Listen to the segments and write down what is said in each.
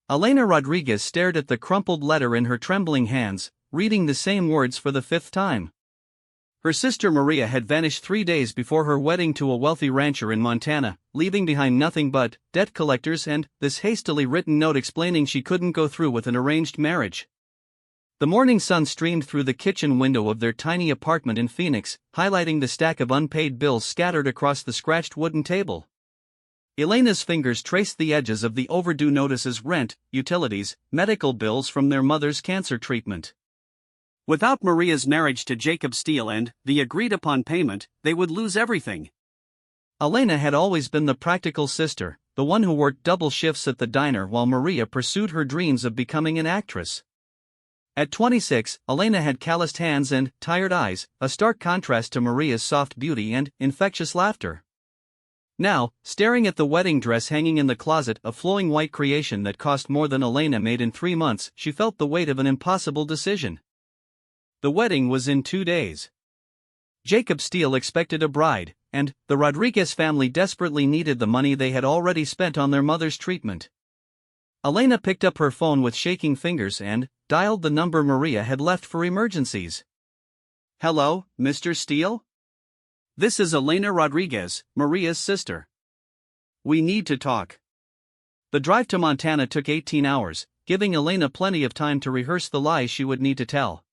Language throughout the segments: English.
Elena Rodriguez stared at the crumpled letter in her trembling hands, reading the same words for the fifth time. Her sister Maria had vanished 3 days before her wedding to a wealthy rancher in Montana, leaving behind nothing but debt collectors and this hastily written note explaining she couldn't go through with an arranged marriage. The morning sun streamed through the kitchen window of their tiny apartment in Phoenix, highlighting the stack of unpaid bills scattered across the scratched wooden table. Elena's fingers traced the edges of the overdue notices: rent, utilities, medical bills from their mother's cancer treatment. Without Maria's marriage to Jacob Steele and the agreed-upon payment, they would lose everything. Elena had always been the practical sister, the one who worked double shifts at the diner while Maria pursued her dreams of becoming an actress. At 26, Elena had calloused hands and tired eyes, a stark contrast to Maria's soft beauty and infectious laughter. Now, staring at the wedding dress hanging in the closet, a flowing white creation that cost more than Elena made in 3 months, she felt the weight of an impossible decision. The wedding was in 2 days. Jacob Steele expected a bride, and the Rodriguez family desperately needed the money they had already spent on their mother's treatment. Elena picked up her phone with shaking fingers and dialed the number Maria had left for emergencies. "Hello, Mr. Steele? This is Elena Rodriguez, Maria's sister. We need to talk." The drive to Montana took 18 hours, giving Elena plenty of time to rehearse the lies she would need to tell.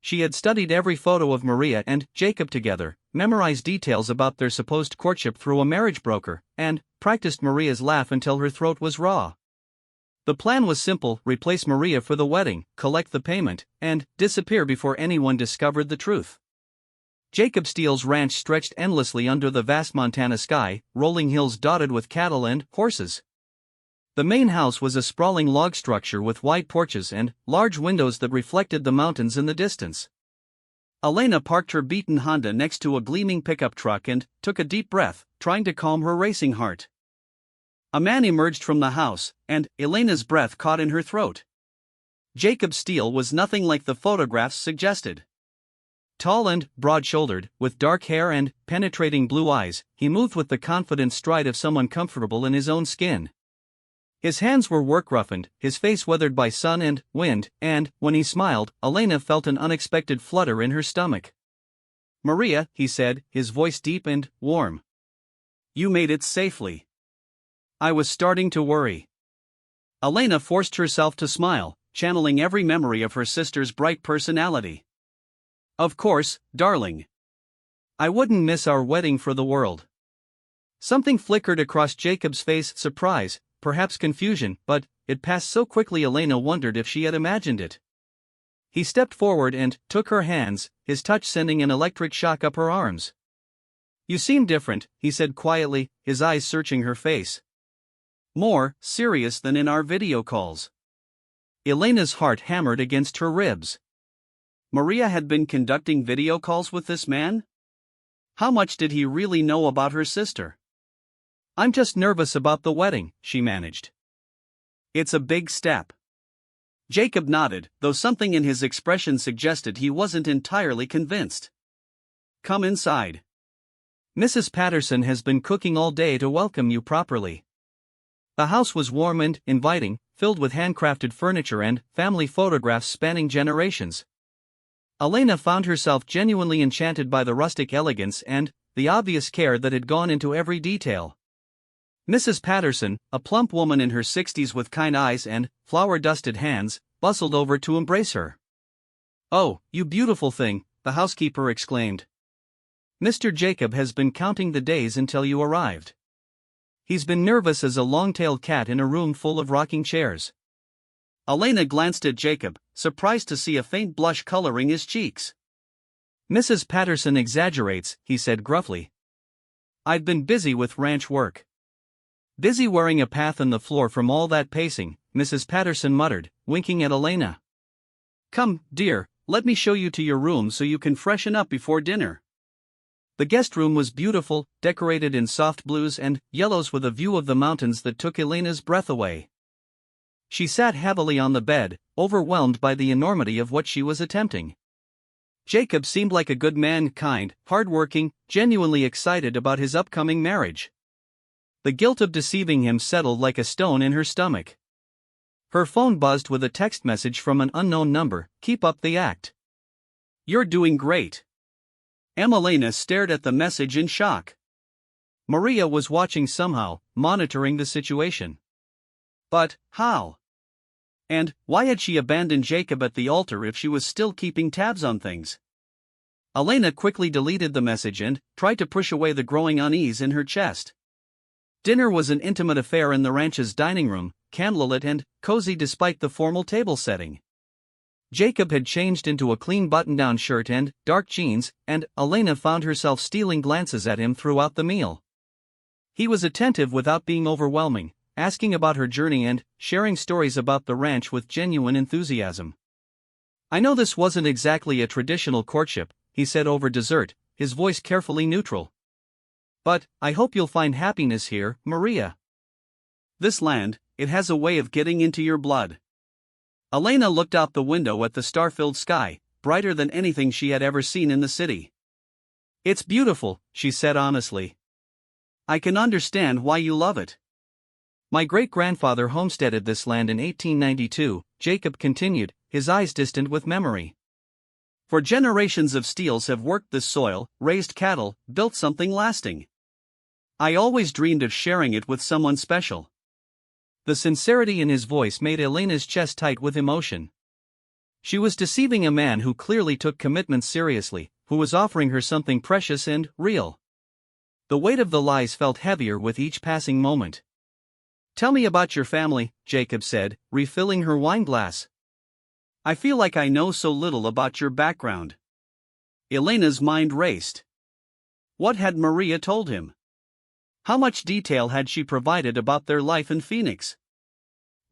She had studied every photo of Maria and Jacob together, memorized details about their supposed courtship through a marriage broker, and practiced Maria's laugh until her throat was raw. The plan was simple: replace Maria for the wedding, collect the payment, and disappear before anyone discovered the truth. Jacob Steele's ranch stretched endlessly under the vast Montana sky, rolling hills dotted with cattle and horses. The main house was a sprawling log structure with wide porches and large windows that reflected the mountains in the distance. Elena parked her beaten Honda next to a gleaming pickup truck and took a deep breath, trying to calm her racing heart. A man emerged from the house, and Elena's breath caught in her throat. Jacob Steele was nothing like the photographs suggested. Tall and broad-shouldered, with dark hair and penetrating blue eyes, he moved with the confident stride of someone comfortable in his own skin. His hands were work-roughened, his face weathered by sun and wind, and, when he smiled, Elena felt an unexpected flutter in her stomach. "Maria," he said, his voice deep and warm. "You made it safely. I was starting to worry." Elena forced herself to smile, channeling every memory of her sister's bright personality. "Of course, darling. I wouldn't miss our wedding for the world." Something flickered across Jacob's face: surprise, perhaps confusion, but it passed so quickly Elena wondered if she had imagined it. He stepped forward and took her hands, his touch sending an electric shock up her arms. "You seem different," he said quietly, his eyes searching her face. "More serious than in our video calls." Elena's heart hammered against her ribs. Maria had been conducting video calls with this man? How much did he really know about her sister? "I'm just nervous about the wedding," she managed. "It's a big step." Jacob nodded, though something in his expression suggested he wasn't entirely convinced. "Come inside. Mrs. Patterson has been cooking all day to welcome you properly." The house was warm and inviting, filled with handcrafted furniture and family photographs spanning generations. Elena found herself genuinely enchanted by the rustic elegance and the obvious care that had gone into every detail. Mrs. Patterson, a plump woman in her 60s with kind eyes and flour-dusted hands, bustled over to embrace her. "Oh, you beautiful thing," the housekeeper exclaimed. "Mr. Jacob has been counting the days until you arrived. He's been nervous as a long-tailed cat in a room full of rocking chairs." Elena glanced at Jacob, surprised to see a faint blush coloring his cheeks. "Mrs. Patterson exaggerates," he said gruffly. "I've been busy with ranch work." "Busy wearing a path in the floor from all that pacing," Mrs. Patterson muttered, winking at Elena. "Come, dear, let me show you to your room so you can freshen up before dinner." The guest room was beautiful, decorated in soft blues and yellows with a view of the mountains that took Elena's breath away. She sat heavily on the bed, overwhelmed by the enormity of what she was attempting. Jacob seemed like a good man, kind, hardworking, genuinely excited about his upcoming marriage. The guilt of deceiving him settled like a stone in her stomach. Her phone buzzed with a text message from an unknown number. "Keep up the act. You're doing great." Elena stared at the message in shock. Maria was watching somehow, monitoring the situation. But how? And why had she abandoned Jacob at the altar if she was still keeping tabs on things? Elena quickly deleted the message and tried to push away the growing unease in her chest. Dinner was an intimate affair in the ranch's dining room, candlelit and cozy despite the formal table setting. Jacob had changed into a clean button-down shirt and dark jeans, and Elena found herself stealing glances at him throughout the meal. He was attentive without being overwhelming, asking about her journey and sharing stories about the ranch with genuine enthusiasm. "I know this wasn't exactly a traditional courtship," he said over dessert, his voice carefully neutral. "But I hope you'll find happiness here, Maria. This land, it has a way of getting into your blood." Elena looked out the window at the star-filled sky, brighter than anything she had ever seen in the city. "It's beautiful," she said honestly. "I can understand why you love it." "My great-grandfather homesteaded this land in 1892, Jacob continued, his eyes distant with memory. "For generations of Steeles have worked this soil, raised cattle, built something lasting. I always dreamed of sharing it with someone special." The sincerity in his voice made Elena's chest tight with emotion. She was deceiving a man who clearly took commitment seriously, who was offering her something precious and real. The weight of the lies felt heavier with each passing moment. "Tell me about your family," Jacob said, refilling her wineglass. "I feel like I know so little about your background." Elena's mind raced. What had Maria told him? How much detail had she provided about their life in Phoenix?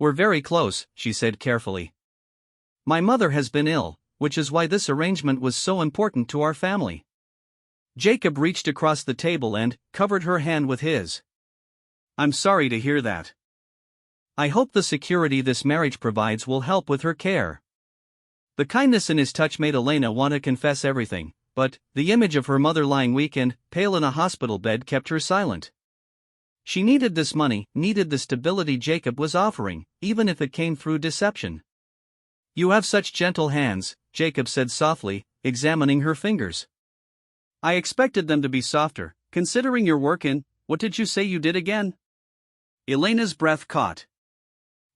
"We're very close," she said carefully. "My mother has been ill, which is why this arrangement was so important to our family." Jacob reached across the table and covered her hand with his. "I'm sorry to hear that. I hope the security this marriage provides will help with her care." The kindness in his touch made Elena want to confess everything, but the image of her mother lying weak and pale in a hospital bed kept her silent. She needed this money, needed the stability Jacob was offering, even if it came through deception. "You have such gentle hands," Jacob said softly, examining her fingers. "I expected them to be softer, considering your work in, what did you say you did again?" Elena's breath caught.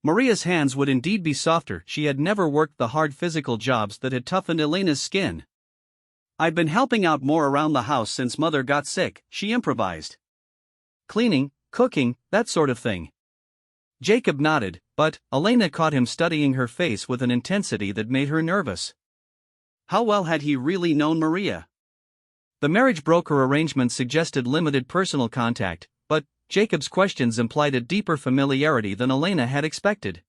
Maria's hands would indeed be softer. She had never worked the hard physical jobs that had toughened Elena's skin. "I've been helping out more around the house since Mother got sick," she improvised. "Cleaning, cooking, that sort of thing." Jacob nodded, but Elena caught him studying her face with an intensity that made her nervous. How well had he really known Maria? The marriage broker arrangement suggested limited personal contact, but Jacob's questions implied a deeper familiarity than Elena had expected.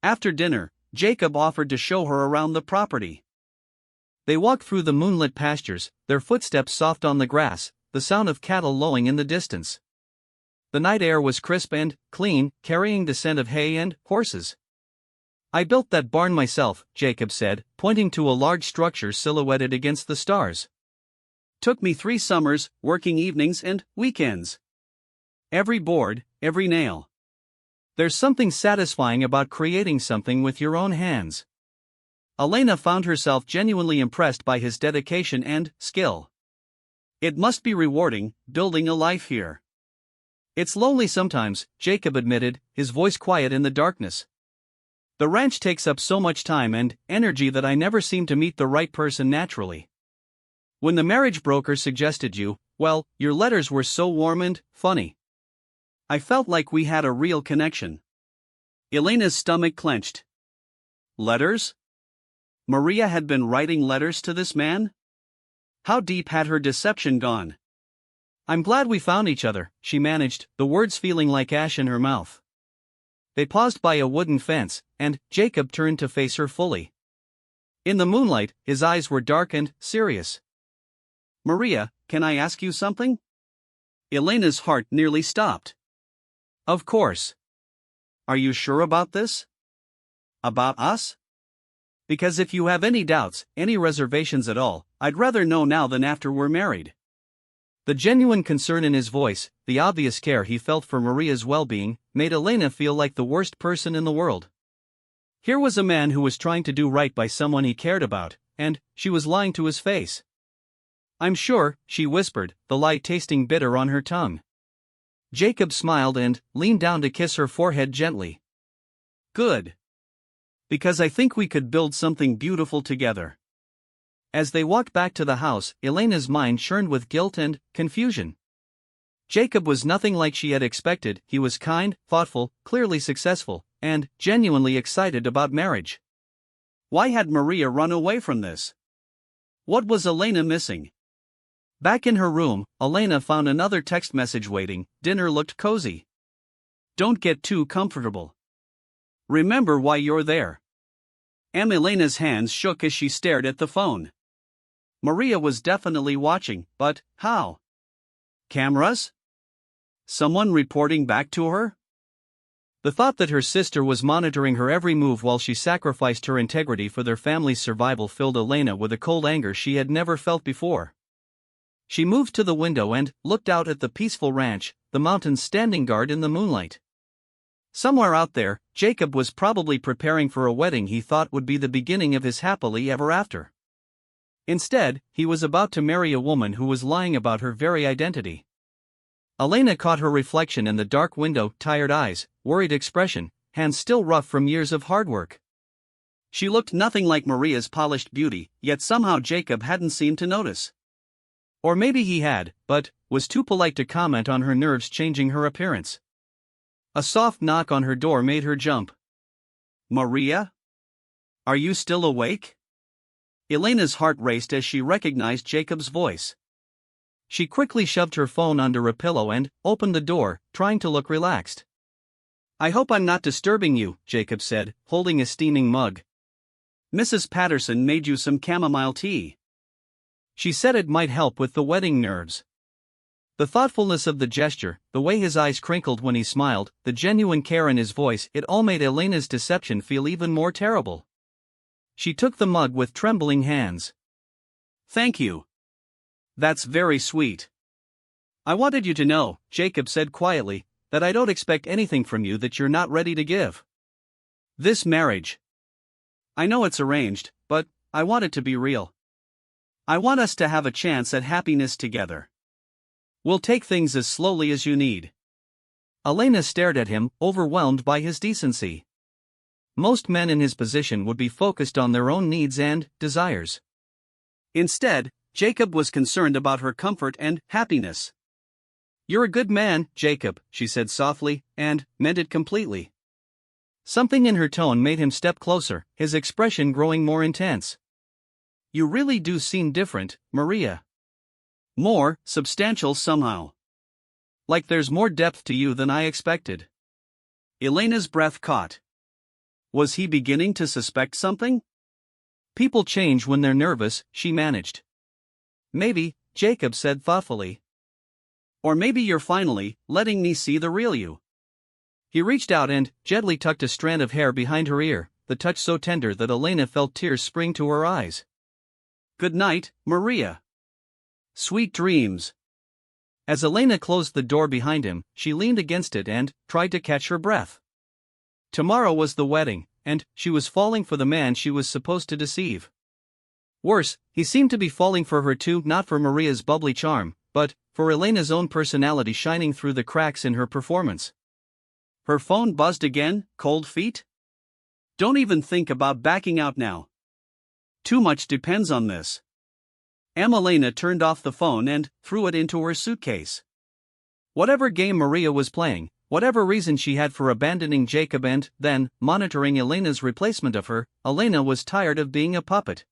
After dinner, Jacob offered to show her around the property. They walked through the moonlit pastures, their footsteps soft on the grass, the sound of cattle lowing in the distance. The night air was crisp and clean, carrying the scent of hay and horses. "I built that barn myself," Jacob said, pointing to a large structure silhouetted against the stars. "Took me 3 summers, working evenings and weekends. Every board, every nail. There's something satisfying about creating something with your own hands." Elena found herself genuinely impressed by his dedication and skill. "It must be rewarding, building a life here." "It's lonely sometimes," Jacob admitted, his voice quiet in the darkness. "The ranch takes up so much time and energy that I never seem to meet the right person naturally. When the marriage broker suggested you, well, your letters were so warm and funny. I felt like we had a real connection." Elena's stomach clenched. Letters? Maria had been writing letters to this man? How deep had her deception gone? "I'm glad we found each other," she managed, the words feeling like ash in her mouth. They paused by a wooden fence, and Jacob turned to face her fully. In the moonlight, his eyes were dark and serious. "Maria, can I ask you something?" Elena's heart nearly stopped. "Of course. Are you sure about this? About us? Because if you have any doubts, any reservations at all, I'd rather know now than after we're married." The genuine concern in his voice, the obvious care he felt for Maria's well-being, made Elena feel like the worst person in the world. Here was a man who was trying to do right by someone he cared about, and she was lying to his face. "I'm sure," she whispered, the lie tasting bitter on her tongue. Jacob smiled and leaned down to kiss her forehead gently. "Good. Because I think we could build something beautiful together." As they walked back to the house, Elena's mind churned with guilt and confusion. Jacob was nothing like she had expected. He was kind, thoughtful, clearly successful, and genuinely excited about marriage. Why had Maria run away from this? What was Elena missing? Back in her room, Elena found another text message waiting. Dinner looked cozy. "Don't get too comfortable. Remember why you're there." Elena's hands shook as she stared at the phone. Maria was definitely watching, but how? Cameras? Someone reporting back to her? The thought that her sister was monitoring her every move while she sacrificed her integrity for their family's survival filled Elena with a cold anger she had never felt before. She moved to the window and looked out at the peaceful ranch, the mountains standing guard in the moonlight. Somewhere out there, Jacob was probably preparing for a wedding he thought would be the beginning of his happily ever after. Instead, he was about to marry a woman who was lying about her very identity. Elena caught her reflection in the dark window, tired eyes, worried expression, hands still rough from years of hard work. She looked nothing like Maria's polished beauty, yet somehow Jacob hadn't seemed to notice. Or maybe he had, but was too polite to comment on her nerves changing her appearance. A soft knock on her door made her jump. "Maria? Are you still awake?" Elena's heart raced as she recognized Jacob's voice. She quickly shoved her phone under a pillow and opened the door, trying to look relaxed. "I hope I'm not disturbing you," Jacob said, holding a steaming mug. "Mrs. Patterson made you some chamomile tea. She said it might help with the wedding nerves." The thoughtfulness of the gesture, the way his eyes crinkled when he smiled, the genuine care in his voice, it all made Elena's deception feel even more terrible. She took the mug with trembling hands. "Thank you. That's very sweet. I wanted you to know," Jacob said quietly, "that I don't expect anything from you that you're not ready to give. This marriage. I know it's arranged, but I want it to be real. I want us to have a chance at happiness together. We'll take things as slowly as you need." Elena stared at him, overwhelmed by his decency. Most men in his position would be focused on their own needs and desires. Instead, Jacob was concerned about her comfort and happiness. "You're a good man, Jacob," she said softly, and meant it completely. Something in her tone made him step closer, his expression growing more intense. "You really do seem different, Maria. More substantial somehow. Like there's more depth to you than I expected." Elena's breath caught. Was he beginning to suspect something? "People change when they're nervous," she managed. "Maybe," Jacob said thoughtfully. "Or maybe you're finally letting me see the real you." He reached out and gently tucked a strand of hair behind her ear, the touch so tender that Elena felt tears spring to her eyes. "Good night, Maria. Sweet dreams." As Elena closed the door behind him, she leaned against it and tried to catch her breath. Tomorrow was the wedding, and she was falling for the man she was supposed to deceive. Worse, he seemed to be falling for her too, not for Maria's bubbly charm, but for Elena's own personality shining through the cracks in her performance. Her phone buzzed again. Cold feet? "Don't even think about backing out now. Too much depends on this." Elena turned off the phone and threw it into her suitcase. Whatever game Maria was playing, whatever reason she had for abandoning Jacob and then monitoring Elena's replacement of her, Elena was tired of being a puppet.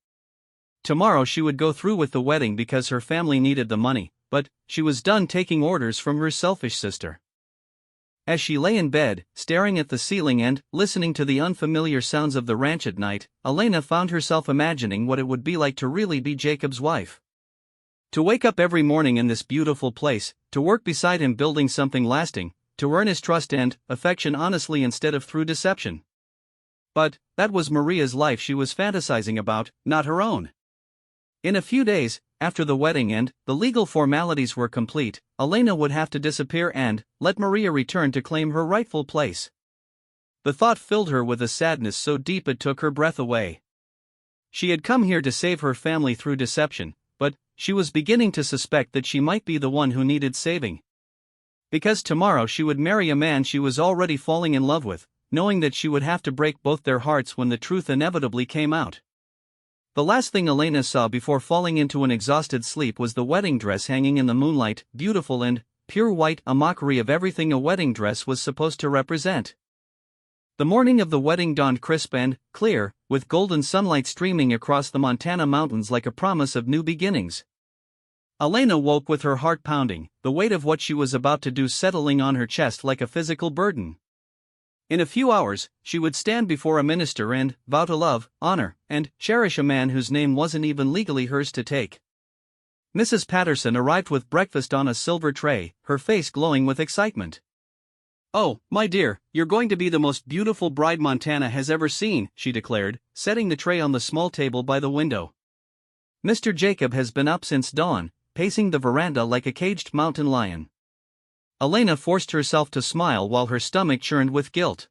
Tomorrow she would go through with the wedding because her family needed the money, but she was done taking orders from her selfish sister. As she lay in bed, staring at the ceiling and listening to the unfamiliar sounds of the ranch at night, Elena found herself imagining what it would be like to really be Jacob's wife. To wake up every morning in this beautiful place, to work beside him building something lasting, to earn his trust and affection honestly instead of through deception. But that was Maria's life she was fantasizing about, not her own. In a few days, after the wedding and the legal formalities were complete, Elena would have to disappear and let Maria return to claim her rightful place. The thought filled her with a sadness so deep it took her breath away. She had come here to save her family through deception, but she was beginning to suspect that she might be the one who needed saving. Because tomorrow she would marry a man she was already falling in love with, knowing that she would have to break both their hearts when the truth inevitably came out. The last thing Elena saw before falling into an exhausted sleep was the wedding dress hanging in the moonlight, beautiful and pure white, a mockery of everything a wedding dress was supposed to represent. The morning of the wedding dawned crisp and clear, with golden sunlight streaming across the Montana mountains like a promise of new beginnings. Elena woke with her heart pounding, the weight of what she was about to do settling on her chest like a physical burden. In a few hours, she would stand before a minister and vow to love, honor, and cherish a man whose name wasn't even legally hers to take. Mrs. Patterson arrived with breakfast on a silver tray, her face glowing with excitement. "Oh, my dear, you're going to be the most beautiful bride Montana has ever seen," she declared, setting the tray on the small table by the window. Mr. Jacob has been up since dawn, pacing the veranda like a caged mountain lion. Elena forced herself to smile while her stomach churned with guilt.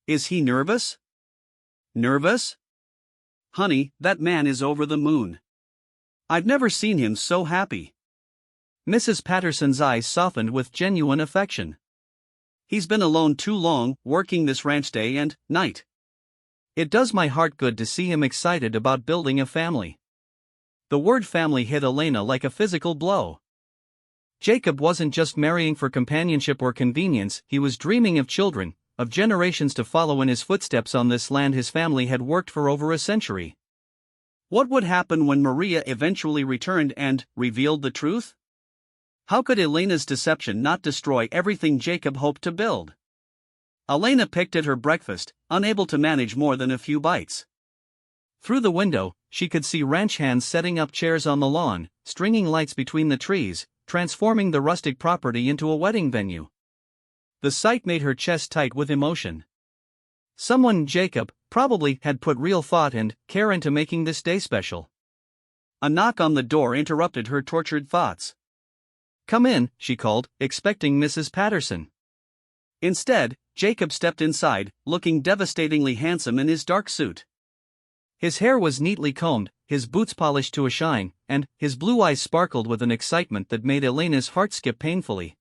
"Is he nervous?" "Nervous? Honey, that man is over the moon. I've never seen him so happy." Mrs. Patterson's eyes softened with genuine affection. "He's been alone too long, working this ranch day and night. It does my heart good to see him excited about building a family." The word family hit Elena like a physical blow. Jacob wasn't just marrying for companionship or convenience, he was dreaming of children, of generations to follow in his footsteps on this land his family had worked for over a century. What would happen when Maria eventually returned and revealed the truth? How could Elena's deception not destroy everything Jacob hoped to build? Elena picked at her breakfast, unable to manage more than a few bites. Through the window, she could see ranch hands setting up chairs on the lawn, stringing lights between the trees, transforming the rustic property into a wedding venue. The sight made her chest tight with emotion. Someone, Jacob, probably had put real thought and care into making this day special. A knock on the door interrupted her tortured thoughts. "Come in," she called, expecting Mrs. Patterson. Instead, Jacob stepped inside, looking devastatingly handsome in his dark suit. His hair was neatly combed, his boots polished to a shine, and his blue eyes sparkled with an excitement that made Elena's heart skip painfully.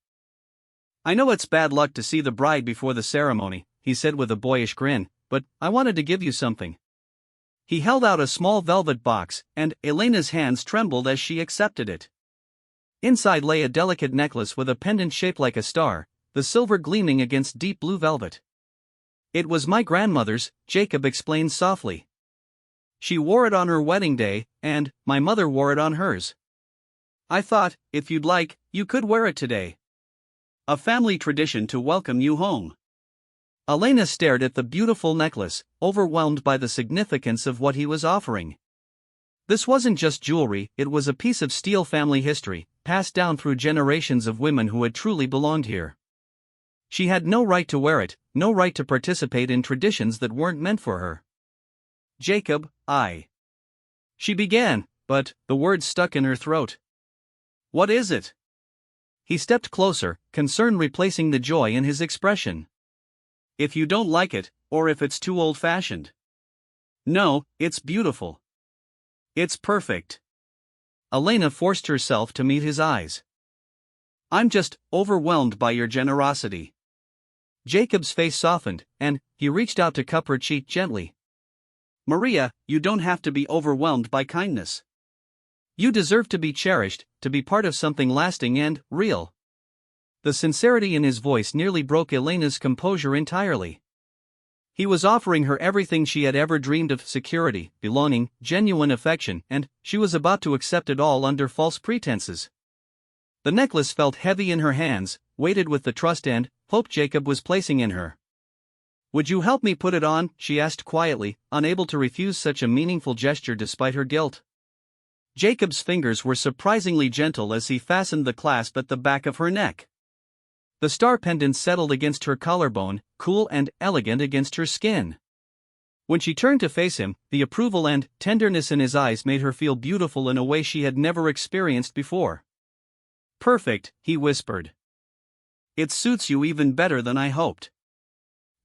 "I know it's bad luck to see the bride before the ceremony," he said with a boyish grin, "but I wanted to give you something." He held out a small velvet box, and Elena's hands trembled as she accepted it. Inside lay a delicate necklace with a pendant shaped like a star, the silver gleaming against deep blue velvet. "It was my grandmother's," Jacob explained softly. "She wore it on her wedding day, and my mother wore it on hers. I thought, if you'd like, you could wear it today. A family tradition to welcome you home." Elena stared at the beautiful necklace, overwhelmed by the significance of what he was offering. This wasn't just jewelry, it was a piece of steel family history, passed down through generations of women who had truly belonged here. She had no right to wear it, no right to participate in traditions that weren't meant for her. "Jacob, She began, but the words stuck in her throat. "What is it?" He stepped closer, concern replacing the joy in his expression. "If you don't like it, or if it's too old-fashioned." "No, it's beautiful. It's perfect." Elena forced herself to meet his eyes. "I'm just overwhelmed by your generosity." Jacob's face softened, and he reached out to cup her cheek gently. "Maria, you don't have to be overwhelmed by kindness. You deserve to be cherished, to be part of something lasting and real." The sincerity in his voice nearly broke Elena's composure entirely. He was offering her everything she had ever dreamed of: security, belonging, genuine affection, and she was about to accept it all under false pretenses. The necklace felt heavy in her hands, weighted with the trust and hope Jacob was placing in her. "Would you help me put it on?" she asked quietly, unable to refuse such a meaningful gesture despite her guilt. Jacob's fingers were surprisingly gentle as he fastened the clasp at the back of her neck. The star pendant settled against her collarbone, cool and elegant against her skin. When she turned to face him, the approval and tenderness in his eyes made her feel beautiful in a way she had never experienced before. "Perfect," he whispered. "It suits you even better than I hoped."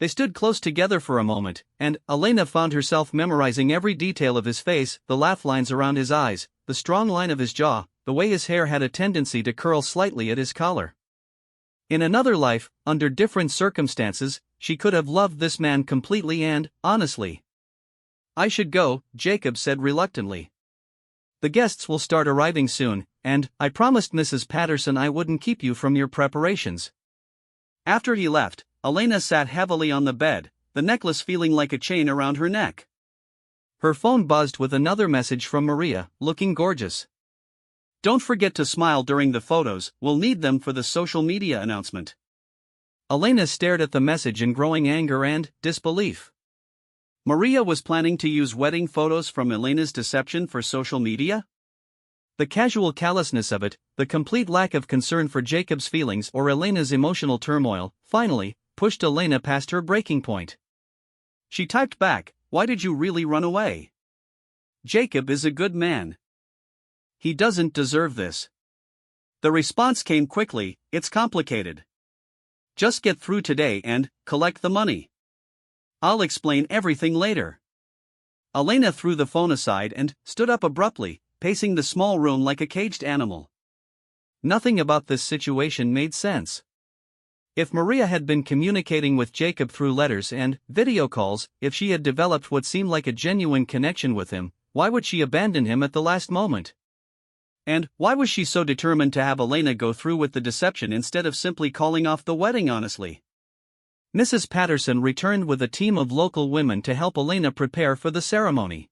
They stood close together for a moment, and Elena found herself memorizing every detail of his face, the laugh lines around his eyes, the strong line of his jaw, the way his hair had a tendency to curl slightly at his collar. In another life, under different circumstances, she could have loved this man completely and honestly. "I should go," Jacob said reluctantly. "The guests will start arriving soon, and I promised Mrs. Patterson I wouldn't keep you from your preparations." After he left, Elena sat heavily on the bed, the necklace feeling like a chain around her neck. Her phone buzzed with another message from Maria, looking gorgeous. "Don't forget to smile during the photos, we'll need them for the social media announcement." Elena stared at the message in growing anger and disbelief. Maria was planning to use wedding photos from Elena's deception for social media? The casual callousness of it, the complete lack of concern for Jacob's feelings or Elena's emotional turmoil, finally, pushed Elena past her breaking point. She typed back, "Why did you really run away? Jacob is a good man. He doesn't deserve this." The response came quickly, "It's complicated. Just get through today and collect the money. I'll explain everything later." Elena threw the phone aside and stood up abruptly, pacing the small room like a caged animal. Nothing about this situation made sense. If Maria had been communicating with Jacob through letters and video calls, if she had developed what seemed like a genuine connection with him, why would she abandon him at the last moment? And why was she so determined to have Elena go through with the deception instead of simply calling off the wedding honestly? Mrs. Patterson returned with a team of local women to help Elena prepare for the ceremony.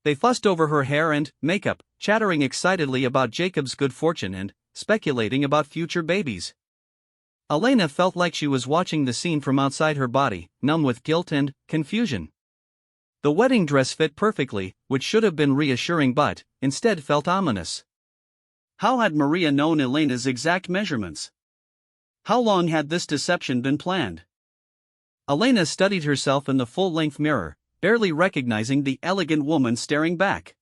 They fussed over her hair and makeup, chattering excitedly about Jacob's good fortune and speculating about future babies. Elena felt like she was watching the scene from outside her body, numb with guilt and confusion. The wedding dress fit perfectly, which should have been reassuring but, instead felt ominous. How had Maria known Elena's exact measurements? How long had this deception been planned? Elena studied herself in the full-length mirror, barely recognizing the elegant woman staring back.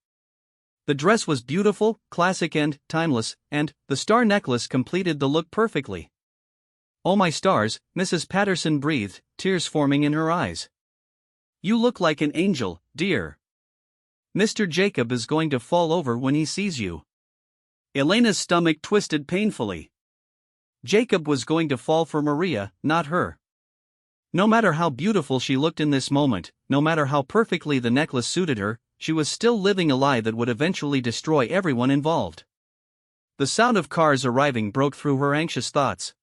The dress was beautiful, classic and timeless, and the star necklace completed the look perfectly. "Oh my stars," Mrs. Patterson breathed, tears forming in her eyes. "You look like an angel, dear. Mr. Jacob is going to fall over when he sees you." Elena's stomach twisted painfully. Jacob was going to fall for Maria, not her. No matter how beautiful she looked in this moment, no matter how perfectly the necklace suited her, she was still living a lie that would eventually destroy everyone involved. The sound of cars arriving broke through her anxious thoughts.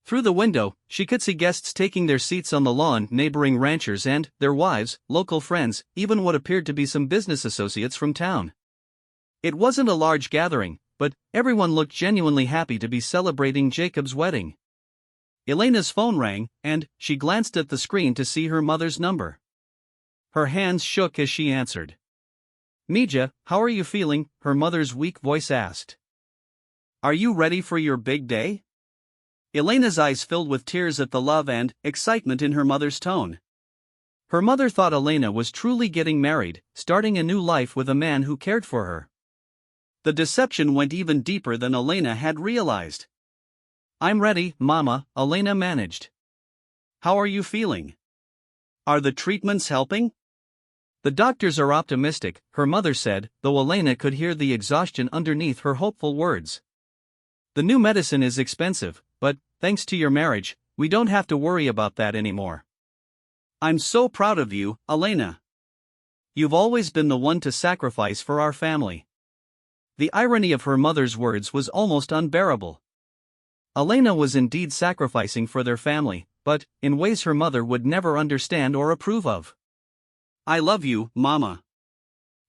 Through the window, she could see guests taking their seats on the lawn, neighboring ranchers and their wives, local friends, even what appeared to be some business associates from town. It wasn't a large gathering, but everyone looked genuinely happy to be celebrating Jacob's wedding. Elena's phone rang, and she glanced at the screen to see her mother's number. Her hands shook as she answered. "Mija, how are you feeling?" her mother's weak voice asked. "Are you ready for your big day?" Elena's eyes filled with tears at the love and excitement in her mother's tone. Her mother thought Elena was truly getting married, starting a new life with a man who cared for her. The deception went even deeper than Elena had realized. "I'm ready, Mama," Elena managed. "How are you feeling? Are the treatments helping?" "The doctors are optimistic," her mother said, though Elena could hear the exhaustion underneath her hopeful words. "The new medicine is expensive, but, thanks to your marriage, we don't have to worry about that anymore." "I'm so proud of you, Elena. You've always been the one to sacrifice for our family." The irony of her mother's words was almost unbearable. Elena was indeed sacrificing for their family, but in ways her mother would never understand or approve of. "I love you, Mama.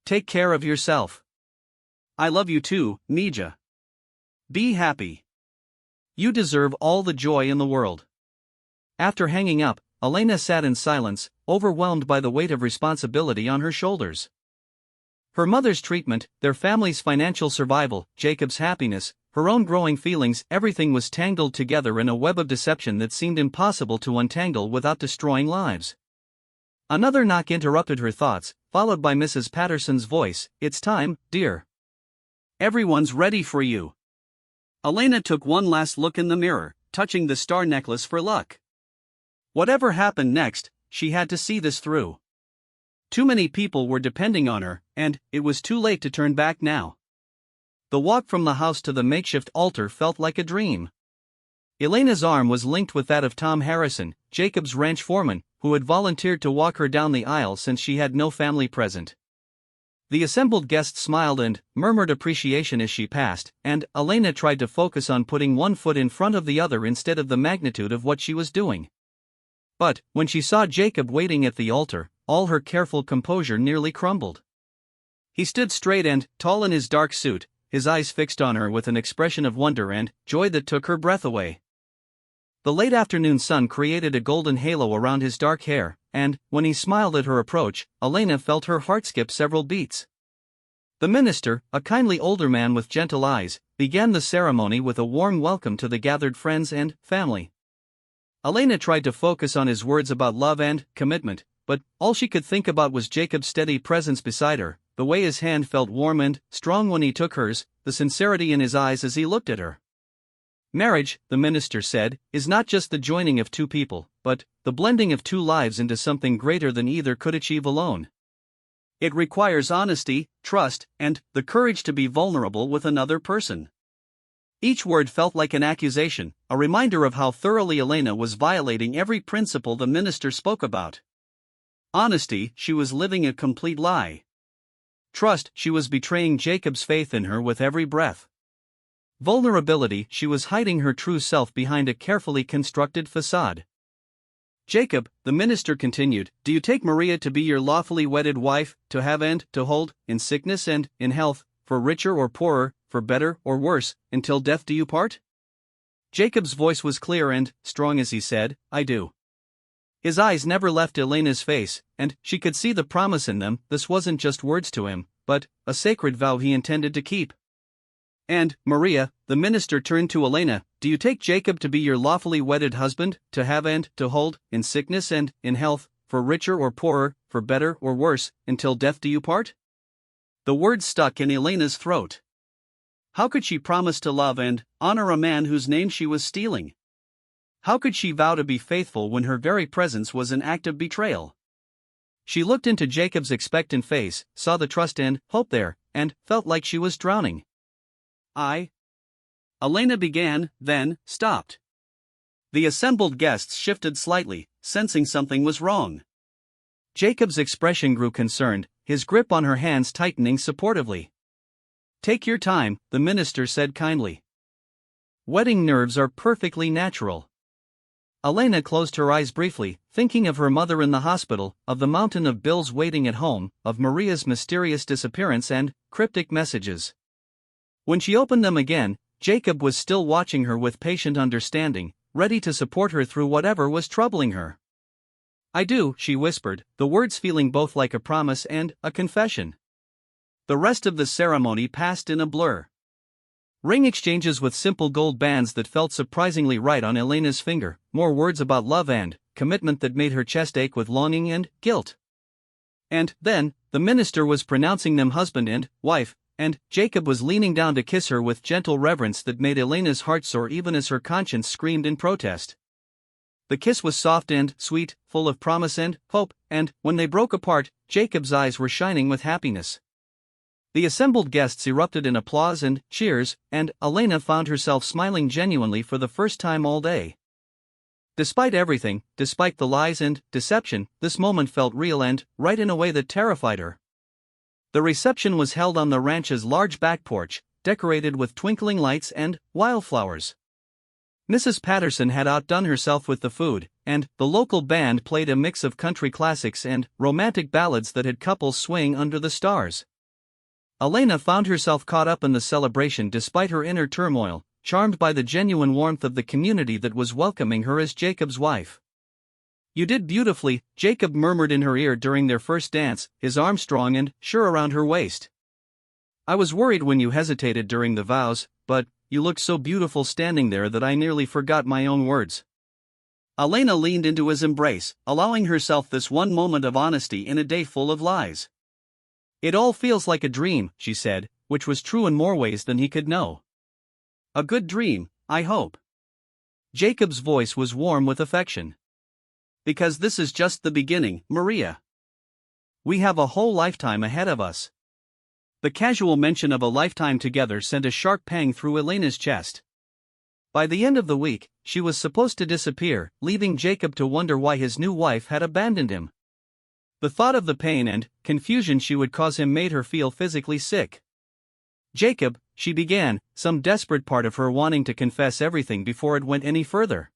Take care of yourself. I love you too, Mija. Be happy. You deserve all the joy in the world." After hanging up, Elena sat in silence, overwhelmed by the weight of responsibility on her shoulders. Her mother's treatment, their family's financial survival, Jacob's happiness, her own growing feelings, everything was tangled together in a web of deception that seemed impossible to untangle without destroying lives. Another knock interrupted her thoughts, followed by Mrs. Patterson's voice. "It's time, dear. Everyone's ready for you." Elena took one last look in the mirror, touching the star necklace for luck. Whatever happened next, she had to see this through. Too many people were depending on her, and it was too late to turn back now. The walk from the house to the makeshift altar felt like a dream. Elena's arm was linked with that of Tom Harrison, Jacob's ranch foreman, who had volunteered to walk her down the aisle since she had no family present. The assembled guests smiled and murmured appreciation as she passed, and Elena tried to focus on putting one foot in front of the other instead of the magnitude of what she was doing. But, when she saw Jacob waiting at the altar, all her careful composure nearly crumbled. He stood straight and tall in his dark suit, his eyes fixed on her with an expression of wonder and joy that took her breath away. The late afternoon sun created a golden halo around his dark hair, and, when he smiled at her approach, Elena felt her heart skip several beats. The minister, a kindly older man with gentle eyes, began the ceremony with a warm welcome to the gathered friends and family. Elena tried to focus on his words about love and commitment, but all she could think about was Jacob's steady presence beside her, the way his hand felt warm and strong when he took hers, the sincerity in his eyes as he looked at her. Marriage, the minister said, is not just the joining of two people, but the blending of two lives into something greater than either could achieve alone. It requires honesty, trust, and the courage to be vulnerable with another person. Each word felt like an accusation, a reminder of how thoroughly Elena was violating every principle the minister spoke about. Honesty, she was living a complete lie. Trust, she was betraying Jacob's faith in her with every breath. Vulnerability, she was hiding her true self behind a carefully constructed facade. Jacob, the minister continued, do you take Maria to be your lawfully wedded wife, to have and to hold, in sickness and in health, for richer or poorer, for better or worse, until death do you part? Jacob's voice was clear and strong as he said, I do. His eyes never left Elena's face, and she could see the promise in them. This wasn't just words to him, but a sacred vow he intended to keep. And, Maria, the minister turned to Elena, do you take Jacob to be your lawfully wedded husband, to have and to hold, in sickness and in health, for richer or poorer, for better or worse, until death do you part? The words stuck in Elena's throat. How could she promise to love and honor a man whose name she was stealing? How could she vow to be faithful when her very presence was an act of betrayal? She looked into Jacob's expectant face, saw the trust and hope there, and felt like she was drowning. Elena began, then stopped. The assembled guests shifted slightly, sensing something was wrong. Jacob's expression grew concerned, his grip on her hands tightening supportively. Take your time, the minister said kindly. Wedding nerves are perfectly natural. Elena closed her eyes briefly, thinking of her mother in the hospital, of the mountain of bills waiting at home, of Maria's mysterious disappearance and cryptic messages. When she opened them again, Jacob was still watching her with patient understanding, ready to support her through whatever was troubling her. I do, she whispered, the words feeling both like a promise and a confession. The rest of the ceremony passed in a blur. Ring exchanges with simple gold bands that felt surprisingly right on Elena's finger, more words about love and commitment that made her chest ache with longing and guilt. And then, the minister was pronouncing them husband and wife, and Jacob was leaning down to kiss her with gentle reverence that made Elena's heart soar even as her conscience screamed in protest. The kiss was soft and sweet, full of promise and hope, and, when they broke apart, Jacob's eyes were shining with happiness. The assembled guests erupted in applause and cheers, and Elena found herself smiling genuinely for the first time all day. Despite everything, despite the lies and deception, this moment felt real and right in a way that terrified her. The reception was held on the ranch's large back porch, decorated with twinkling lights and wildflowers. Mrs. Patterson had outdone herself with the food, and the local band played a mix of country classics and romantic ballads that had couples swaying under the stars. Elena found herself caught up in the celebration despite her inner turmoil, charmed by the genuine warmth of the community that was welcoming her as Jacob's wife. You did beautifully, Jacob murmured in her ear during their first dance, his arm strong and sure around her waist. I was worried when you hesitated during the vows, but you looked so beautiful standing there that I nearly forgot my own words. Elena leaned into his embrace, allowing herself this one moment of honesty in a day full of lies. It all feels like a dream, she said, which was true in more ways than he could know. A good dream, I hope. Jacob's voice was warm with affection. Because this is just the beginning, Maria. We have a whole lifetime ahead of us. The casual mention of a lifetime together sent a sharp pang through Elena's chest. By the end of the week, she was supposed to disappear, leaving Jacob to wonder why his new wife had abandoned him. The thought of the pain and confusion she would cause him made her feel physically sick. Jacob, she began, some desperate part of her wanting to confess everything before it went any further.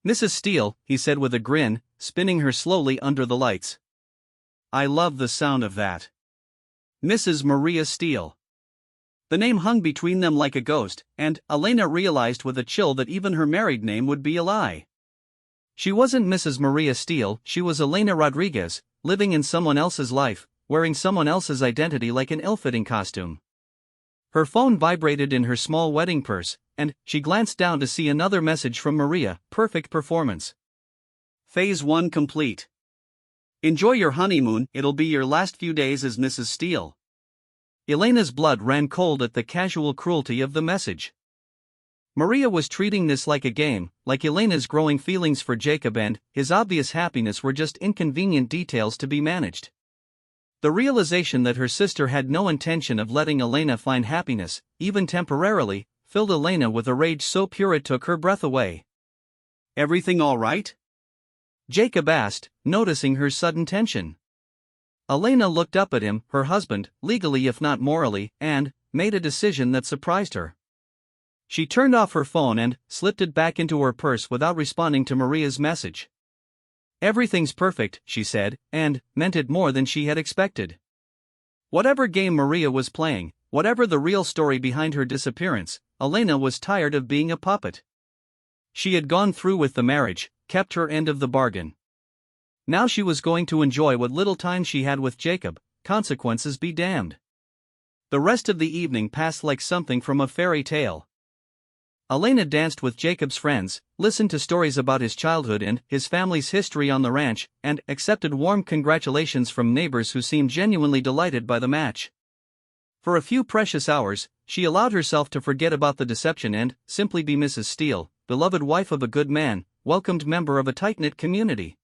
Mrs. Steele, he said with a grin, spinning her slowly under the lights. I love the sound of that. Mrs. Maria Steele. The name hung between them like a ghost, and Elena realized with a chill that even her married name would be a lie. She wasn't Mrs. Maria Steele, she was Elena Rodriguez, living in someone else's life, wearing someone else's identity like an ill-fitting costume. Her phone vibrated in her small wedding purse, and she glanced down to see another message from Maria, perfect performance. Phase 1 complete. Enjoy your honeymoon, it'll be your last few days as Mrs. Steele. Elena's blood ran cold at the casual cruelty of the message. Maria was treating this like a game, like Elena's growing feelings for Jacob and his obvious happiness were just inconvenient details to be managed. The realization that her sister had no intention of letting Elena find happiness, even temporarily, filled Elena with a rage so pure it took her breath away. Everything all right? Jacob asked, noticing her sudden tension. Elena looked up at him, her husband, legally if not morally, and made a decision that surprised her. She turned off her phone and slipped it back into her purse without responding to Maria's message. Everything's perfect, she said, and meant it more than she had expected. Whatever game Maria was playing, whatever the real story behind her disappearance, Elena was tired of being a puppet. She had gone through with the marriage, kept her end of the bargain. Now she was going to enjoy what little time she had with Jacob, consequences be damned. The rest of the evening passed like something from a fairy tale. Elena danced with Jacob's friends, listened to stories about his childhood and his family's history on the ranch, and accepted warm congratulations from neighbors who seemed genuinely delighted by the match. For a few precious hours, she allowed herself to forget about the deception and simply be Mrs. Steele, beloved wife of a good man, welcomed member of a tight-knit community.